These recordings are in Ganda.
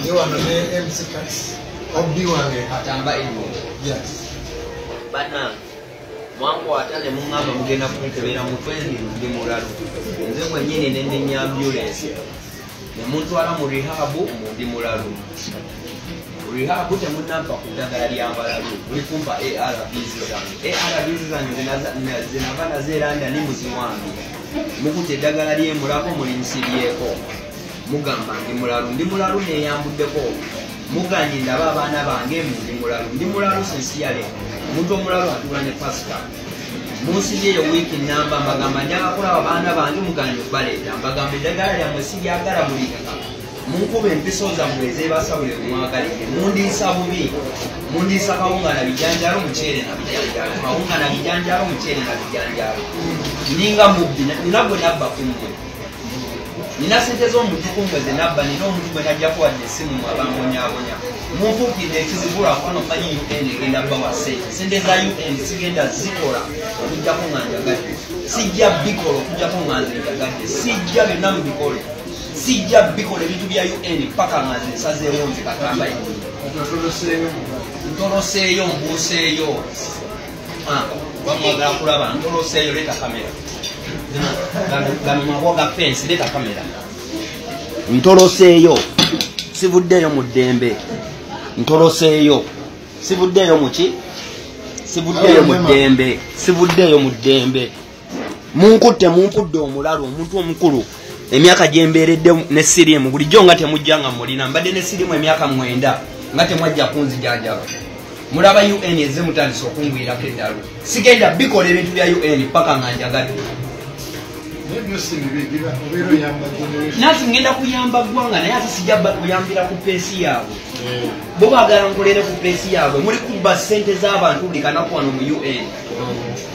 You want to be MC Cats? Obi wange. Atamba ino. Yes. Bana. Mwangu atane mungamba mugenda kukebera mutwendi ndi mulalo. Nze mwennyini nende ambulance. Ne muntu ala mu rehab ndi mulalo. Rehab temunampa kudagala lyambalalu. Ulikumpa ARVs zange. ARVs zange zinavana zeranda ni muziwange. Mukute dagala lyemulako mulinsiriyeko. Mugamba ndi mulalo neyambuddeko. Muganyi ndaba abaana bange ndi mulalo sensiyale. Muntu omulalo atula ne pasika. Munsi yeyo wiki namba magamba njagala kulaba abaana bange muganyi baleeta. Mbagamba eddagala lyammwe siryagala bulikaka. Munkube empiso zammwe ezebasabule kumwagalire. Mundiisa bubi. Mundiisa kawunga na bijanjalo muceere na bijanjalo. Kawunga na bijanjalo muceere na bijanjalo. Ninga mubbi nabwe nabba kumwe. Nina sente z'omutukumwe ze nabba nina omuntu gwe najja kuwadde essimu abambonyabonya. Munfuukidde ekizibula kwano manyi UN egenda bbawa ssente. Sente za UN sigenda zikola okujjako nga njagadde. Sijja bikola okujjako nga nze njagadde. Sijja byonna mu bikole. Sijja bikola ebintu bya UN paka nga nze nsazeewo nze Katamba yennyini. Ntoloseeyo mbuuseeyo. Wamwagala kulaba ntoloseeyo leeta kamera. Gamawaga fence leta kamera. Ntoloseeyo sivuddeyo mu ddembe. Ntoloseeyo sivuddeyo muki? Sivuddeyo mu ddembe. Sivuddeyo mu ddembe. Munkutte mumpudde omulalo omuntu omukulu. Emyaka gyembeeredde ne sirimu bulijjo nga temujjanga mulina. Mbadde ne sirimu emyaka 9 nga temwajja kunzijanjaba. Mulaba UN ezze mutandise okungwirako eddalo. Sigenda bikola ebintu bya UN paka nga njagadde. Nasi ngenda kuyamba ggwanga naye ate sijja kuyambira ku peesi yaabwe. Bo baagala nkolere ku peesi yaabwe. Muli kubba ssente z'abantu buli kanaku wano mu UN.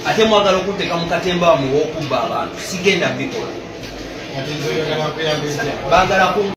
Ate mwagala okuteeka mu katemba wammwe w'okubba abantu. Sigenda bikola. Baagala